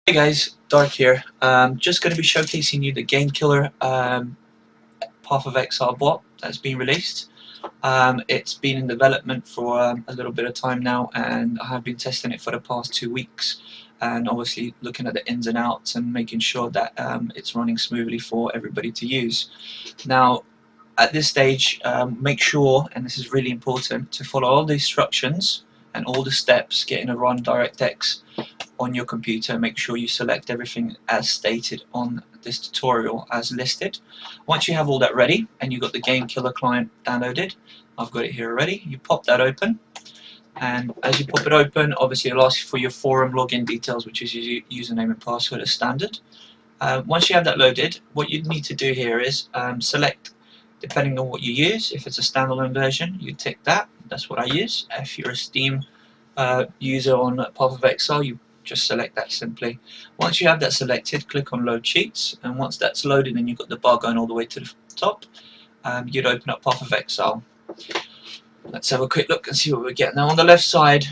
Hey guys, Dark here. Just going to be showcasing you the Game Killer Path of Exile bot that's been released. It's been in development for a little bit of time now, and I have been testing it for the past 2 weeks, and obviously looking at the ins and outs and making sure that it's running smoothly for everybody to use. Now, at this stage, make sure, and this is really important, to follow all the instructions and all the steps getting to run DirectX on your computer. Make sure you select everything as stated on this tutorial as listed. Once you have all that ready and you've got the Game Killer client downloaded, I've got it here already, you pop that open, and as you pop it open, obviously it'll ask you for your forum login details, which is your username and password as standard. Once you have that loaded, what you need to do here is select, depending on what you use. If it's a standalone version, you tick that. That's what I use. If you're a Steam user on Path of Exile, you just select that simply. Once you have that selected, click on Load Cheats, and once that's loaded and you've got the bar going all the way to the top, you'd open up Path of Exile. Let's have a quick look and see what we get. Now on the left side,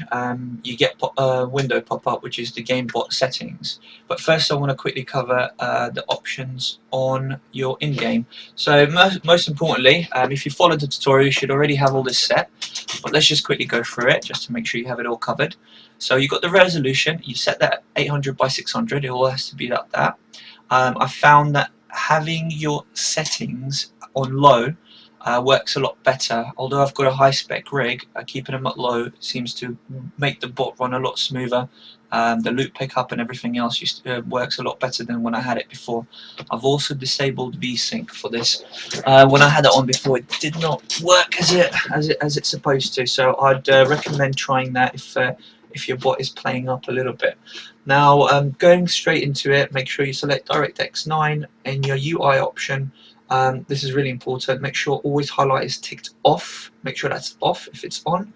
you get a window pop up, which is the game bot settings. But first I want to quickly cover the options on your in-game. So most importantly, if you followed the tutorial, you should already have all this set. But let's just quickly go through it, just to make sure you have it all covered. So you've got the resolution, you set that at 800 by 600, it all has to be like that. I found that having your settings on low works a lot better. Although I've got a high spec rig, keeping them at low seems to make the bot run a lot smoother. The loot pickup and everything else works a lot better than when I had it before. I've also disabled VSync for this. When I had it on before, it did not work as it's supposed to. So I'd recommend trying that if your bot is playing up a little bit. Now, going straight into it, make sure you select DirectX 9 in your UI option. This is really important. Make sure always highlight is ticked off. Make sure that's off. If it's on,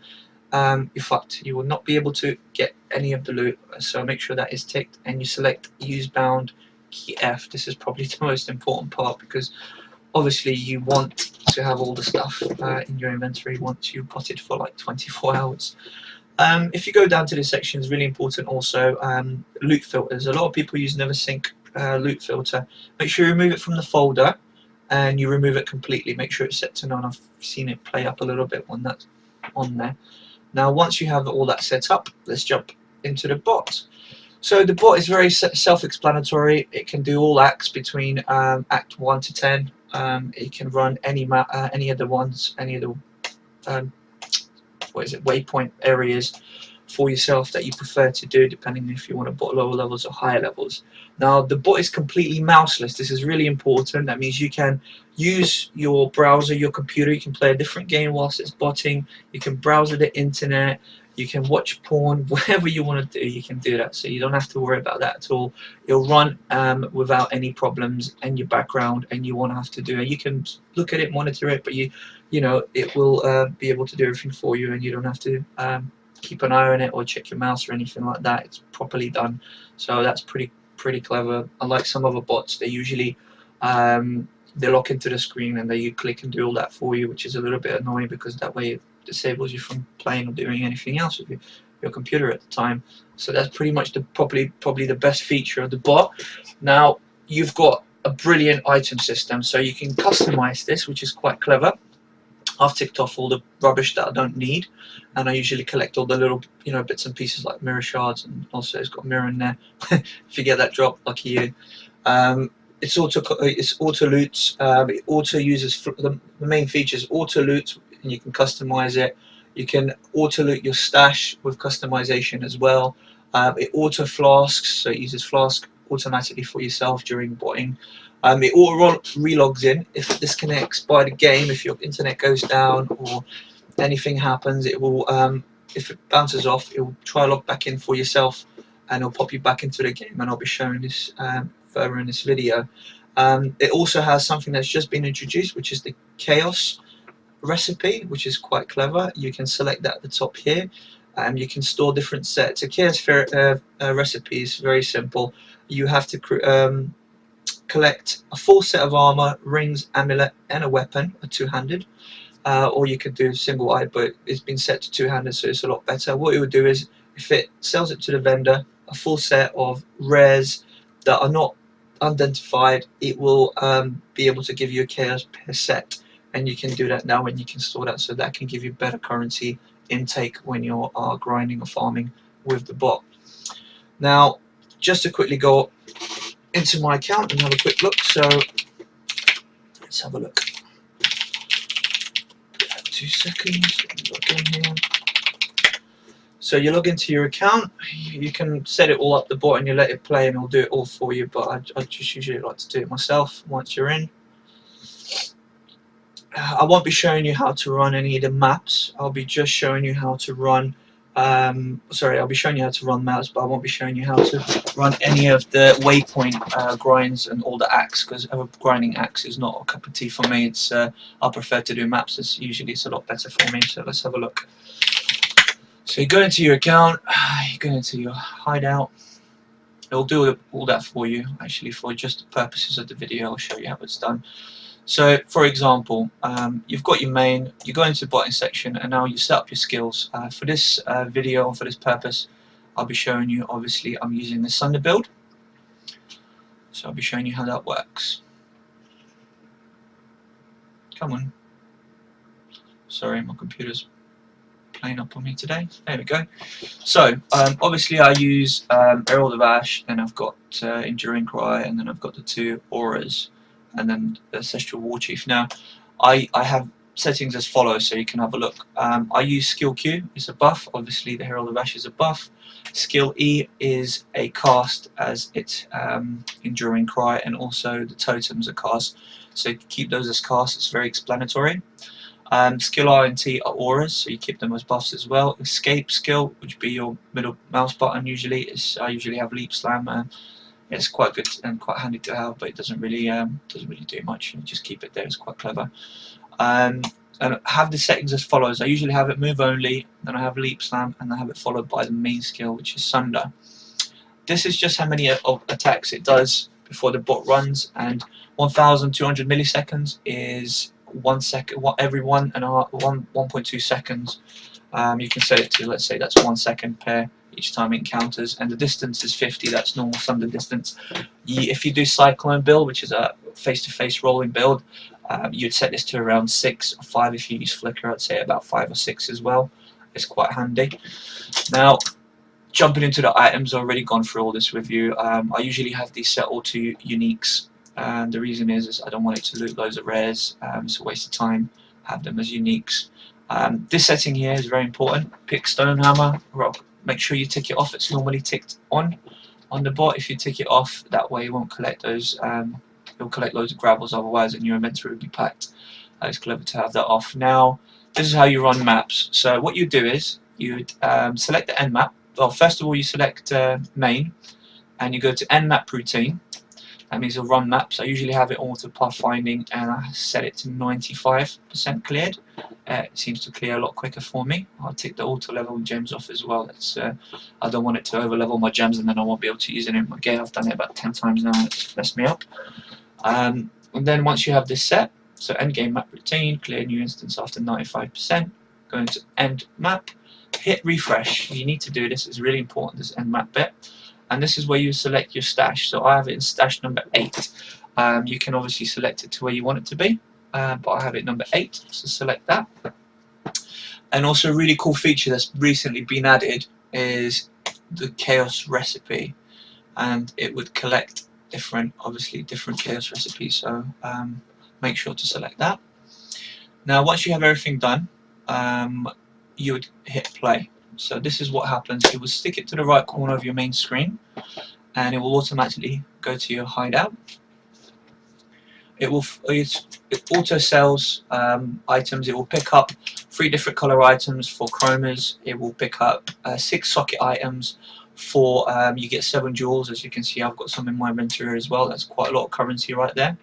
you're fucked. You will not be able to get any of the loot. So make sure that is ticked, and you select use bound key F. This is probably the most important part, because obviously you want to have all the stuff in your inventory once you've got it for like 24 hours. If you go down to this section, it's really important also, loot filters. A lot of people use never sync loot filter. Make sure you remove it from the folder, and you remove it completely. Make sure it's set to none. I've seen it play up a little bit when that's on there. Now once you have all that set up, let's jump into the bot. So the bot is very self-explanatory. It can do all acts between act 1 to 10. It can run any of the ones, any of the waypoint areas for yourself that you prefer to do, depending if you want to bot lower levels or higher levels. Now the bot is completely mouseless. This is really important. That means you can use your browser, your computer. You can play a different game whilst it's botting. You can browse the internet. You can watch porn. Whatever you want to do, you can do that. So you don't have to worry about that at all. It'll run without any problems in your background, and you won't have to do it. You can look at it, monitor it, but you know it will be able to do everything for you, and you don't have to keep an eye on it or check your mouse or anything like that. It's properly done. So that's pretty clever. Unlike some other bots, they usually they lock into the screen and you click and do all that for you, which is a little bit annoying, because that way it disables you from playing or doing anything else with your computer at the time. So that's pretty much probably the best feature of the bot. Now you've got a brilliant item system, so you can customize this, which is quite clever. I've ticked off all the rubbish that I don't need, and I usually collect all the little bits and pieces like mirror shards, and also it's got a mirror in there. If you get that drop, lucky you. It's auto loots. It auto uses the main features auto loot, and you can customize it. You can auto loot your stash with customization as well. It auto flasks, so it uses flask automatically for yourself during botting. It auto relogs in if it disconnects by the game. If your internet goes down or anything happens, it will if it bounces off, it will try log back in for yourself, and it'll pop you back into the game, and I'll be showing this further in this video. It also has something that's just been introduced, which is the chaos recipe, which is quite clever. You can select that at the top here, and you can store different sets. A chaos recipe is very simple. You have to collect a full set of armor, rings, amulet, and a weapon, a two-handed. Or you could do single-eyed, but it's been set to two-handed, so it's a lot better. What it would do is, if it sells it to the vendor, a full set of rares that are not identified, it will be able to give you a chaos per set, and you can do that now, and you can store that, so that can give you better currency intake when you are grinding or farming with the bot. Now, just to quickly go into my account and have a quick look, so let's have a look. 2 seconds, log in here. So you log into your account, you can set it all up the bot and you let it play and it'll do it all for you, but I just usually like to do it myself once you're in. I won't be showing you how to run any of the maps, I'll be just showing you how to run I'll be showing you how to run maps, but I won't be showing you how to run any of the waypoint grinds and all the axe, because grinding axe is not a cup of tea for me. It's I prefer to do maps. It's a lot better for me. So let's have a look. So you go into your account, you go into your hideout. It'll do all that for you. Actually, for just the purposes of the video, I'll show you how it's done. So, for example, you've got your main, you go into the botting section, and now you set up your skills. For this video, for this purpose, I'll be showing you, obviously, I'm using the Thunder build. So I'll be showing you how that works. Come on. Sorry, my computer's playing up on me today. There we go. So, obviously I use Herald of Ash, then I've got Enduring Cry, and then I've got the 2 auras, and then the Ancestral War Chief. Now, I have settings as follows, so you can have a look. I use Skill Q, it's a buff. Obviously, the Herald of Ash is a buff. Skill E is a cast, as it's Enduring Cry, and also the totems are cast. So keep those as casts, it's very explanatory. Skill R and T are auras, so you keep them as buffs as well. Escape skill, which would be your middle mouse button usually, I usually have Leap Slam. It's quite good and quite handy to have, but it doesn't really do much. You just keep it there. It's quite clever. And I have the settings as follows. I usually have it move only, then I have Leap Slam, and I have it followed by the main skill, which is Sunder. This is just how many attacks it does before the bot runs, and 1,200 milliseconds is 1 second. Every 1.2 seconds. You can set it to, let's say that's 1 second per each time it encounters, and the distance is 50. That's normal Thunder distance. If you do Cyclone build, which is a face-to-face rolling build, you'd set this to around 6 or 5. If you use Flicker, I'd say about 5 or 6 as well. It's quite handy. Now, jumping into the items, I've already gone through all this with you. I usually have these set all to uniques, and the reason is I don't want it to loot loads of rares. It's a waste of time. Have them as uniques. This setting here is very important. Pick Stone Hammer, Rock. Make sure you tick it off. It's normally ticked on the bot. If you tick it off, that way it won't collect those. It'll collect loads of gravels otherwise, and your inventory will be packed. It's clever to have that off. Now, this is how you run maps. So what you do is you select the end map. Well, first of all, you select main, and you go to end map routine. That means it'll run maps. I usually have it auto pathfinding, and I set it to 95% cleared. It seems to clear a lot quicker for me. I'll take the auto level gems off as well. That's I don't want it to over level my gems, and then I won't be able to use it in my game. I've done it about 10 times now, and it's messed me up. And then once you have this set, so end game map routine, clear new instance after 95%. Go into end map, hit refresh. You need to do this. It's really important, this end map bit. And this is where you select your stash. So I have it in stash number 8. You can obviously select it to where you want it to be, but I have it number 8, so select that. And also a really cool feature that's recently been added is the chaos recipe, and it would collect different chaos recipes, so make sure to select that. Now once you have everything done, you would hit play. So this is what happens. It will stick it to the right corner of your main screen, and it will automatically go to your hideout. It auto sells items. It will pick up 3 different color items for chromas. It will pick up 6 socket items for you get 7 jewels. As you can see, I've got some in my inventory as well. That's quite a lot of currency right there.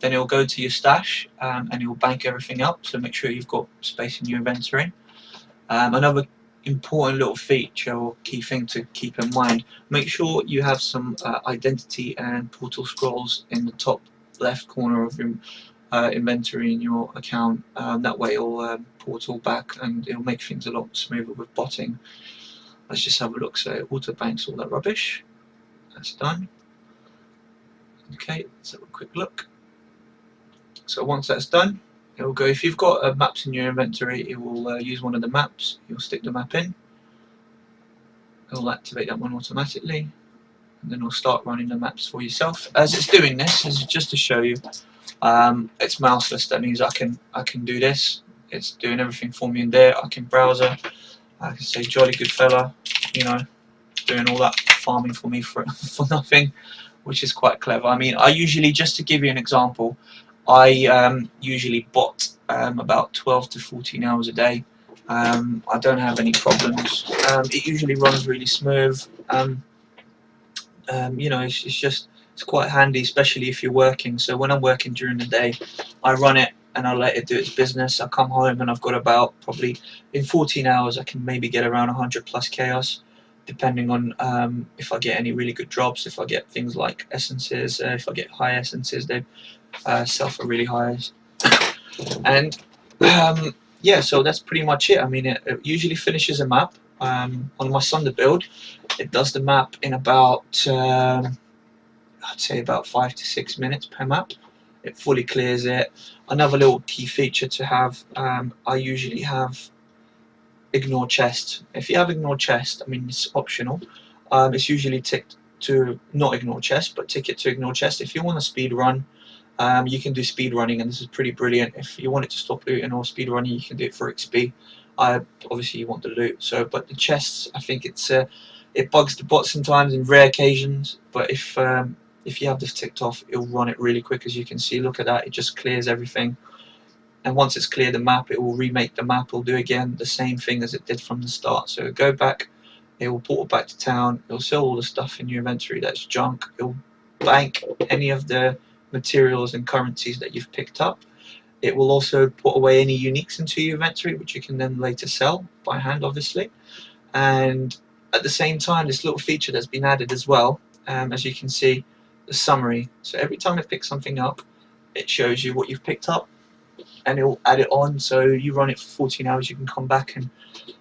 Then it will go to your stash, and it will bank everything up. So make sure you've got space in your inventory. Another important little feature or key thing to keep in mind, make sure you have some identity and portal scrolls in the top left corner of your inventory in your account. That way it'll portal back, and it'll make things a lot smoother with botting. Let's just have a look. So it auto banks all that rubbish. That's done. Okay, let's have a quick look. So once that's done, it will go. If you've got maps in your inventory, it will use one of the maps. You'll stick the map in. It will activate that one automatically, and then it'll start running the maps for yourself. As it's doing this, is just to show you, it's mouseless. That means I can do this. It's doing everything for me in there. I can browser. I can say jolly good fella, you know, doing all that farming for me for nothing, which is quite clever. I mean, I usually, just to give you an example, I usually bot about 12 to 14 hours a day. I don't have any problems. It usually runs really smooth. You know, it's quite handy, especially if you're working. So when I'm working during the day, I run it and I let it do its business. I come home and I've got about, probably in 14 hours, I can maybe get around 100 plus chaos, depending on if I get any really good drops, if I get things like essences, if I get high essences, they sell for really high. And yeah, so that's pretty much it. I mean, it usually finishes a map. On my Sunder build, it does the map in about, I'd say about 5 to 6 minutes per map. It fully clears it. Another little key feature to have, I usually have ignore chest. If you have ignore chest, I mean, it's optional. It's usually ticked to not ignore chest, but tick it to ignore chest. If you want to speed run, you can do speed running, and this is pretty brilliant. If you want it to stop looting or speed running, you can do it for XP. Obviously you want the loot. So, but the chests, I think it bugs the bot sometimes in rare occasions. But if you have this ticked off, it'll run it really quick. As you can see, look at that. It just clears everything. And once it's cleared the map, it will remake the map. It'll do again the same thing as it did from the start. So go back. It will portal back to town. It'll sell all the stuff in your inventory that's junk. It'll bank any of the materials and currencies that you've picked up. It will also put away any uniques into your inventory, which you can then later sell by hand, obviously. And at the same time, this little feature that's been added as well, as you can see, the summary. So every time it picks something up, it shows you what you've picked up, and it will add it on. So you run it for 14 hours, you can come back and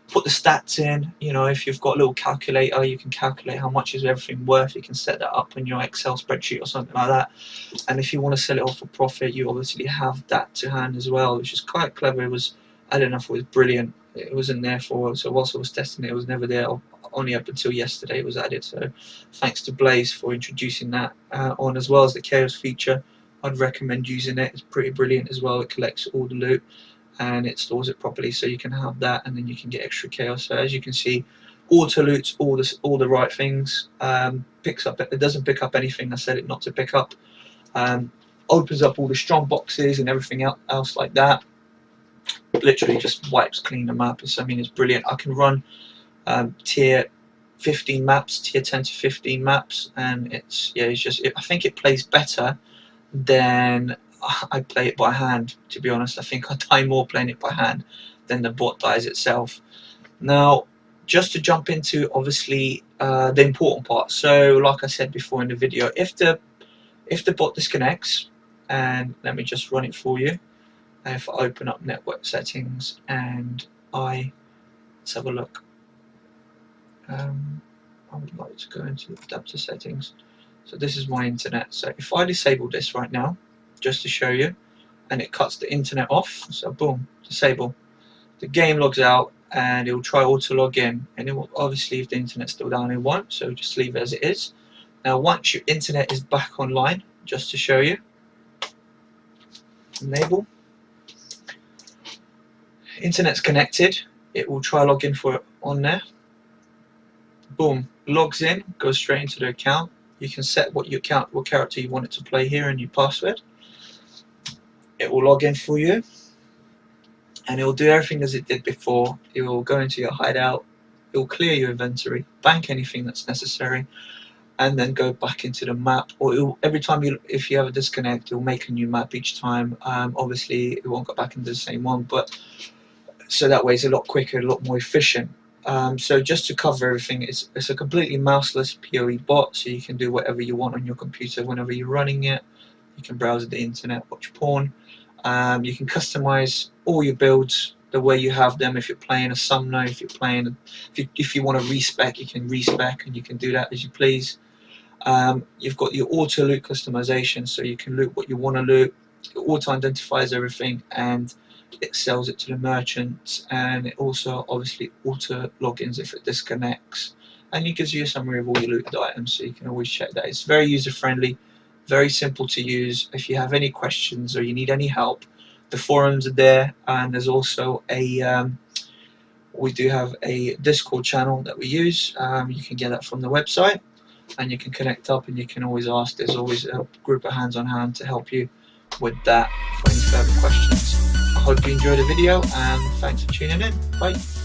put the stats in. You know, if you've got a little calculator, you can calculate how much is everything worth. You can set that up in your Excel spreadsheet or something like that. And if you want to sell it off for profit, you obviously have that to hand as well, which is quite clever. It was, I don't know if it was brilliant. It wasn't there for, so whilst I was testing it, it was never there. Only up until yesterday it was added. So thanks to Blaze for introducing that on, as well as the chaos feature. I'd recommend using it. It's pretty brilliant as well. It collects all the loot and it stores it properly, so you can have that, and then you can get extra chaos. So as you can see, auto loots all the right things. Picks up, it doesn't pick up anything I said it not to pick up. Opens up all the strong boxes and everything else like that. Literally just wipes clean the map. I mean, it's brilliant. I can run tier 15 maps, tier 10 to 15 maps, and it's, yeah, it's just, I think it plays better than I play it by hand, to be honest. I think I die more playing it by hand than the bot dies itself. Now, just to jump into, obviously, the important part. So like I said before in the video, if the bot disconnects, and let me just run it for you. If I open up network settings and let's have a look. I would like to go into adapter settings. So this is my internet. So if I disable this right now, just to show you, and it cuts the internet off, so boom, disable. The game logs out and it will try auto log in, and it will, obviously if the internet's still down, it won't, so just leave it as it is. Now once your internet is back online, just to show you, enable, internet's connected, it will try log in for it on there. Boom, logs in, goes straight into the account. You can set what character you want it to play here and your password. It will log in for you, and it will do everything as it did before. It will go into your hideout, it will clear your inventory, bank anything that's necessary, and then go back into the map. Or every time if you have a disconnect, it will make a new map each time. Obviously, it won't go back into the same one, but so that way it's a lot quicker, a lot more efficient. So just to cover everything, it's a completely mouseless POE bot, so you can do whatever you want on your computer whenever you're running it. You can browse the internet, watch porn. You can customize all your builds the way you have them. If you're playing a summoner, if you want to respec, you can respec, and you can do that as you please. You've got your auto loot customization, so you can loot what you want to loot. It auto identifies everything and it sells it to the merchant, and it also obviously auto logins if it disconnects, and it gives you a summary of all your looted items, so you can always check that. It's very user friendly, very simple to use. If you have any questions or you need any help, the forums are there, and there's also a we do have a Discord channel that we use. You can get that from the website, and you can connect up and you can always ask. There's always a group of hands on hand to help you with that for any further questions. I hope you enjoyed the video, and thanks for tuning in. Bye.